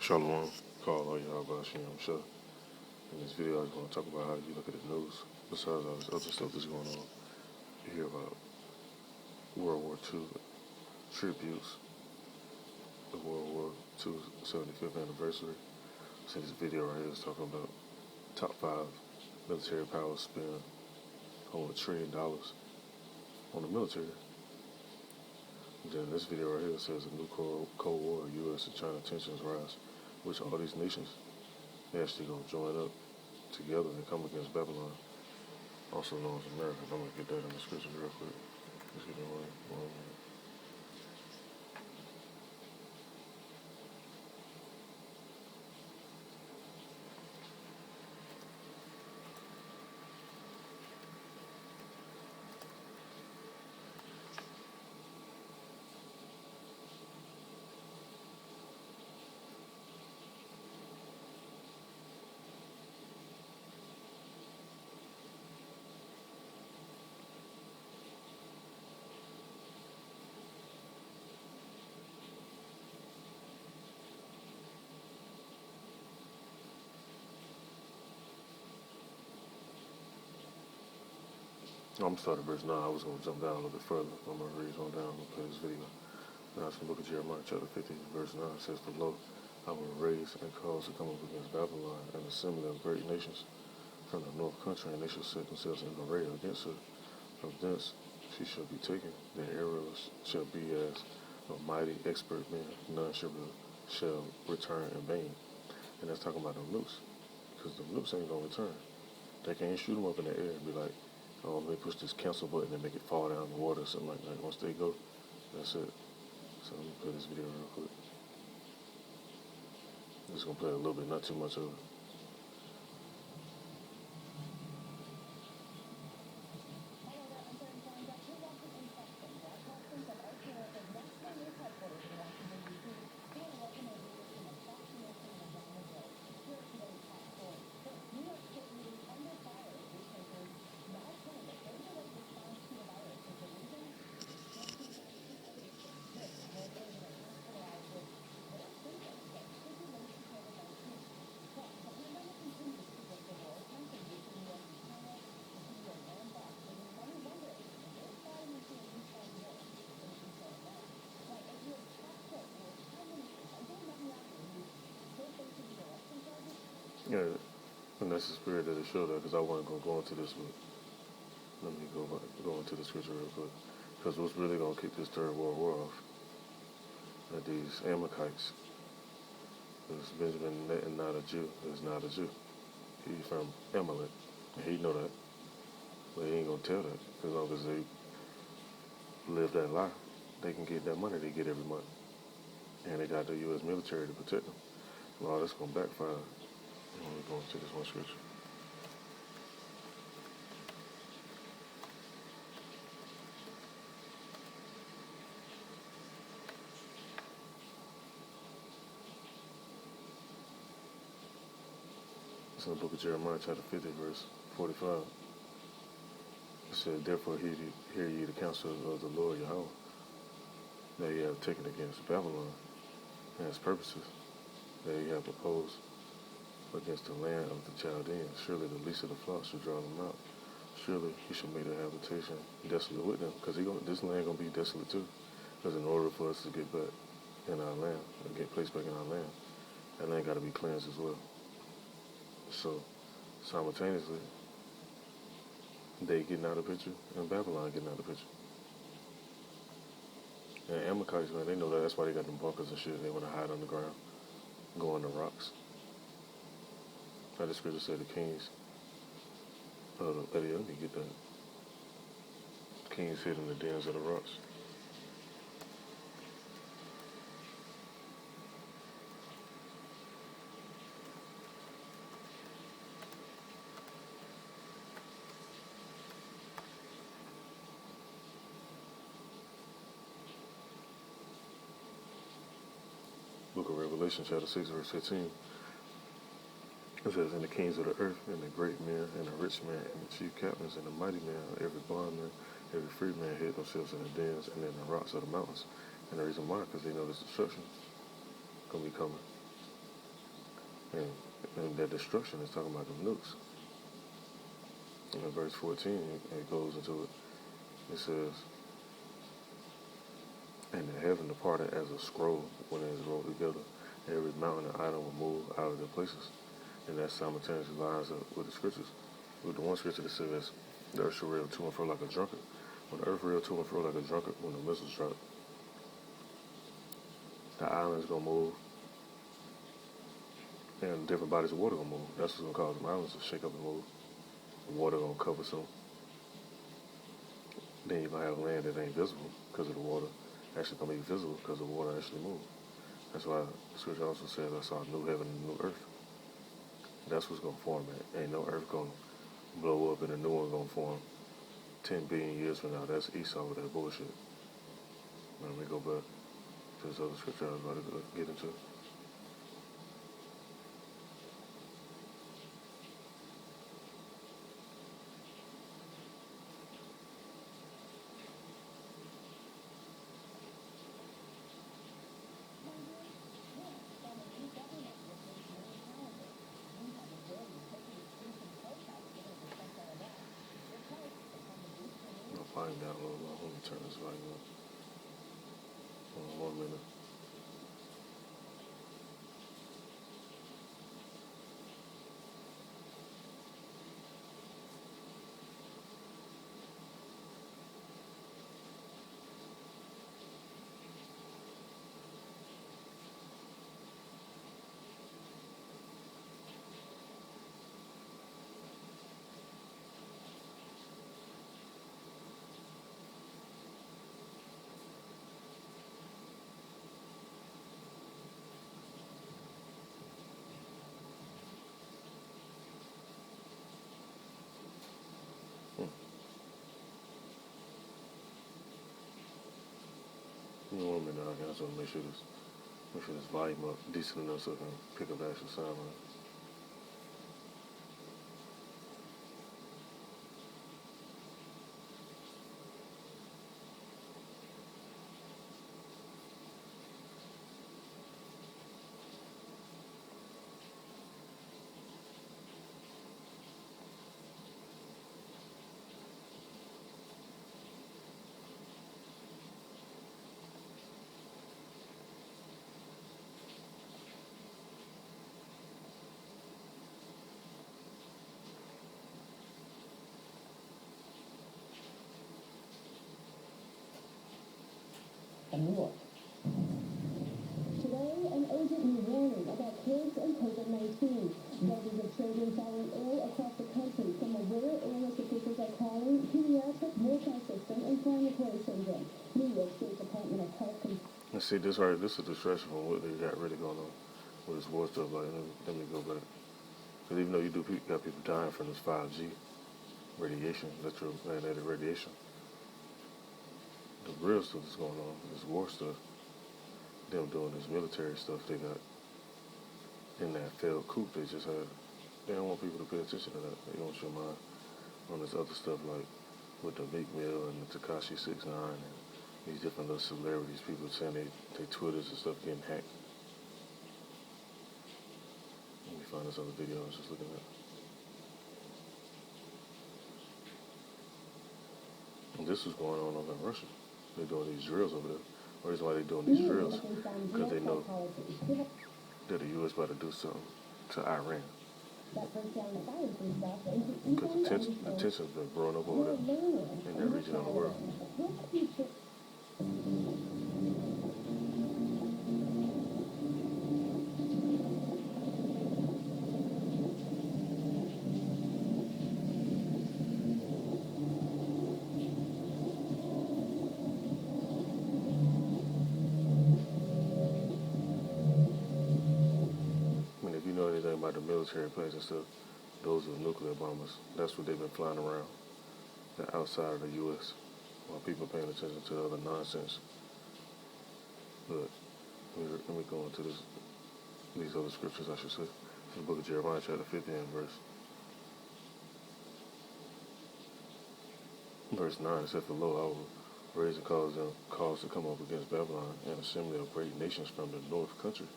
Shalom, call all y'all about Shem Shah. In this video, I was going to talk about how you look at the news. Besides all this other stuff that's going on, you hear about World War II tributes, the World War II 75th anniversary. I see this video right here is talking about top 5 military powers spend over $1 trillion on the military. And then this video right here says a new Cold War, U.S. and China tensions rise, which all these nations actually going to join up together and come against Babylon, also known as America. I'm going to get that in the scripture real quick. Let's get it one minute. I'm gonna start at verse 9. I was going to jump down a little bit further. I'm going to read on down and play this video. Now it's from the book of Jeremiah, chapter 50, verse 9. It says, "For lo, I will raise and cause to come up against Babylon an assembly of great nations from the north country, and they shall set themselves in array against her. From thence she shall be taken. Their arrows shall be as of mighty expert men. None shall return in vain." And that's talking about them nukes, because the nukes ain't going to return. They can't shoot them up in the air and be like, oh, let me push this cancel button and make it fall down in the water or something like that. Once they go, that's it. So let me play this video real quick. I'm just going to play a little bit, not too much of it. Yeah, and that's the spirit that it showed that, because I wasn't going to go into this, but let me go into the scripture real quick. Because what's really going to kick this Third World War off are these Amalekites. Because Benjamin is not a Jew. He's not a Jew. He's from Amalek. And he know that. But he ain't going to tell that. As long as they live that lie, they can get that money they get every month. And they got the U.S. military to protect them. And all that's going to backfire. We're going to this one scripture. It's in the book of Jeremiah, chapter 50, verse 45. It said, "Therefore hear ye the counsel of the Lord Yahweh, that ye have taken against Babylon and its purposes, that ye have proposed against the land of the Chaldeans. Surely the least of the flock shall draw them out. Surely he shall make their habitation desolate with them." Because this land going to be desolate too. Because in order for us to get back in our land, and get placed back in our land, that land got to be cleansed as well. So, simultaneously, they getting out of the picture, and Babylon getting out of the picture. And Amalekites, man, they know that. That's why they got them bunkers and shit. They want to hide underground, go in the rocks. Now the scripture said the kings, let me get that. Kings hid in the dens of the rocks. Book of Revelation, chapter 6, verse 15. It says, "And the kings of the earth, and the great men, and the rich men, and the chief captains, and the mighty men, every bondman, every free man hid themselves in the dens and in the rocks of the mountains." And the reason why, because they know this destruction going to be coming. And, and that destruction is talking about the nukes. And in verse 14, it goes into it. It says, and the heaven departed as a scroll when it is rolled together. Every mountain and island will move out of their places. And that simultaneously lines up with the scriptures. With the one scripture that says, the earth shall reel to and fro like a drunkard. When the earth reeled to and fro like a drunkard, when the missiles drop, the island's gonna move, and different bodies of water gonna move. That's what's gonna cause the islands to shake up and move. The water gonna cover some. Then you're gonna have land that ain't visible because of the water. Actually gonna be visible because the water actually moves. That's why the scripture also says, I saw a new heaven and a new earth. That's what's gonna form it. Ain't no earth gonna blow up and a new one gonna form 10 billion years from now. That's Esau with that bullshit. Let me go back to this other scripture I was about to get into. I'll find out a little low. Let me turn this volume up. Hold on 1 minute. Give me 1 minute. I just want to make sure this volume up decent enough so I can pick up the actual sound on it. Newark. Today, an urgent new warning about kids and COVID-19. Dozens of children falling ill across the country from a rural illness officials are calling pediatric multi-system inflammatory syndrome. New York State Department of Health. Let's see, this right, this is a distraction from what they got really going on with this war stuff. Like, let me go back. Because even though you got people dying from this 5G radiation, electromagnetic radiation, the real stuff that's going on, this war stuff, them doing this military stuff they got in that failed coup they just had. They don't want people to pay attention to that. They want your mind on this other stuff like with the Meek Mill and the Tekashi 6ix9ine and these different little celebrities, people saying they Twitters and stuff getting hacked. Let me find this other video I was just looking at. And this is going on over in Russia. They're doing these drills over there. The reason why they're doing these drills because they know that the U.S. about to do something to Iran. Because the tension's been growing up over there in that region of the world. About the military planes and stuff, those are nuclear bombers. That's what they've been flying around the outside of the U.S. while people are paying attention to the other nonsense. But let me go into these other scriptures, I should say. The book of Jeremiah, chapter 50 and verse 9. It says, "For lo, I will raise and cause to come up against Babylon, an assembly of great nations from the north country."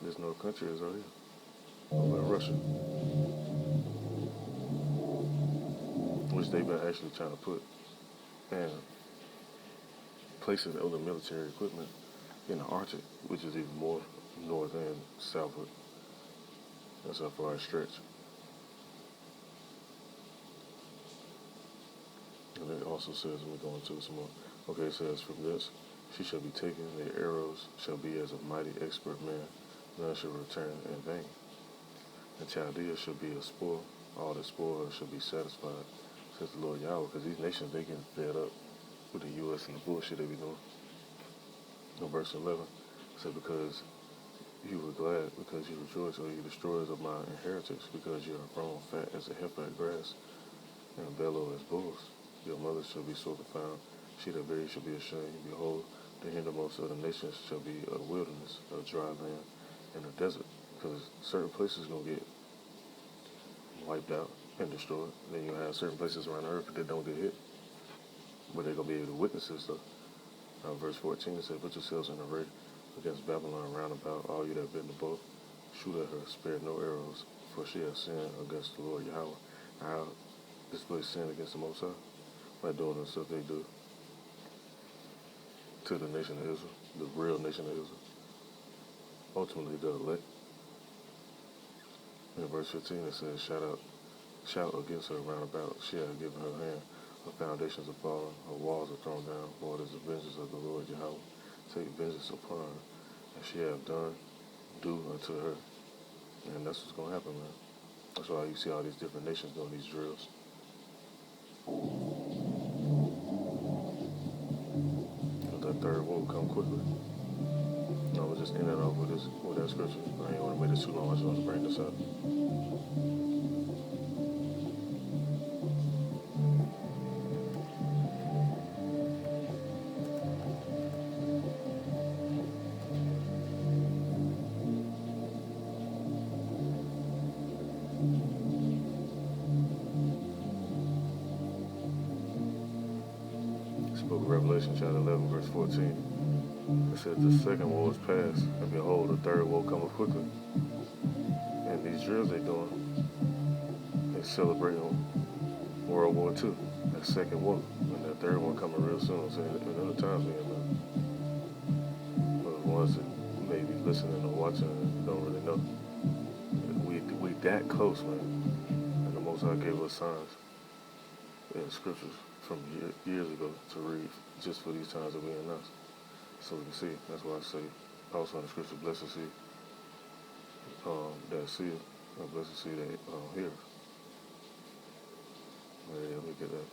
This north country is right here. over in Russia, which they've been actually trying to put and places other military equipment in the Arctic, which is even more north and southward. That's how far it stretch. And it also says, let me go into some more. Okay, it says, from this she shall be taken, their arrows shall be as a mighty expert man, none shall return in vain. And Chaldea shall be a spoil, all that spoil shall be satisfied, says the Lord Yahweh, because these nations, they getting fed up with the U.S. and the bullshit they be doing. In verse 11, it said, because you were glad, because you rejoice, or you destroyers of my inheritance, because you are grown fat as a heifer at grass, and bellow as bulls. Your mother shall be sore confounded, she that bare shall be ashamed. Behold, the hindermost of the nations shall be a wilderness, a dry land, and a desert, because certain places going to get wiped out and destroyed. Then you have certain places around the earth that don't get hit, but they're going to be able to witness this stuff. Verse 14, it said, put yourselves in array against Babylon round about, all you that bend the bow. Shoot at her, spare no arrows, for she has sinned against the Lord Yahweh. How this place sinned against the Most High? By doing the stuff they do to the nation of Israel, the real nation of Israel. Ultimately, the elect. In verse 15, it says, shout against her round about. She hath given her hand. Her foundations are fallen. Her walls are thrown down. For it is the vengeance of the Lord Yahweh. Take vengeance upon her. And she hath done, do unto her. And that's what's going to happen, man. That's why you see all these different nations doing these drills. That third woe will come quickly. No, we'll just end it off with that scripture. I ain't want to make this too long. I just want to bring this up. This book of Revelation, chapter 11, verse 14. It says, the second woe is past, and behold, the third woe cometh quickly. And these drills they doing, they celebrating World War II, that second woe, and that third one coming real soon. So another time being, man. But the ones that may be listening or watching don't really know. We that close, man. And the Most High gave us signs in scriptures from years ago to read just for these times that we in us. So we can see. That's why I say also in the scripture, blessed to see that see it, and blessed to see that hear it. Yeah, let me get that.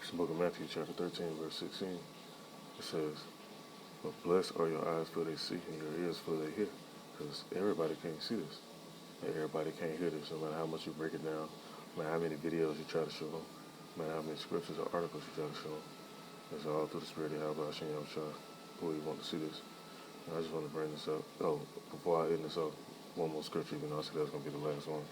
It's the book of Matthew, chapter 13, verse 16. It says, but blessed are your eyes for they see, and your ears for they hear. Because everybody can't see this. And everybody can't hear this, no matter how much you break it down, no matter how many videos you try to show them, no matter how many scriptures or articles you try to show them. It's all through the Spirit of Yahweh Hashem Yahushua who you want to see this. And I just want to bring this up. Oh, before I end this up, one more scripture, even though I said that's going to be the last one.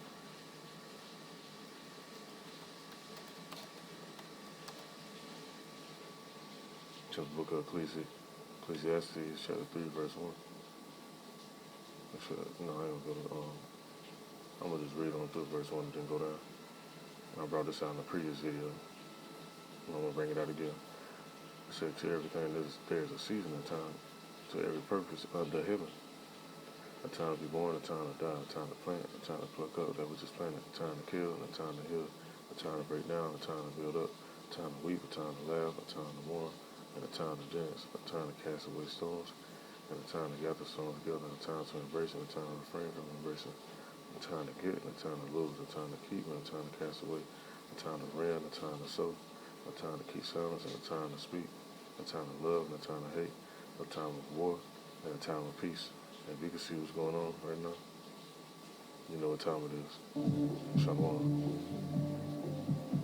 To the book of Ecclesiastes, chapter 3, verse 1. Actually, no, I ain't going to go to, I'm going to just read on through verse 1 and then go down. I brought this out in the previous video. I'm going to bring it out again. It said, to everything there's a season and time, to every purpose under heaven. A time to be born, a time to die, a time to plant, a time to pluck up that which is planted, a time to kill, and a time to heal, a time to break down, a time to build up, a time to weep, a time to laugh, a time to mourn, and a time to dance, a time to cast away stones, and a time to gather songs together, and a time to embrace, and a time to refrain from embracing, a time to get, and a time to lose, a time to keep, and a time to cast away, a time to rend, a time to sow, a time to keep silence, and a time to speak, a time to love, and a time to hate, a time of war, and a time of peace. And if you can see what's going on right now, you know what time it is. Shalom.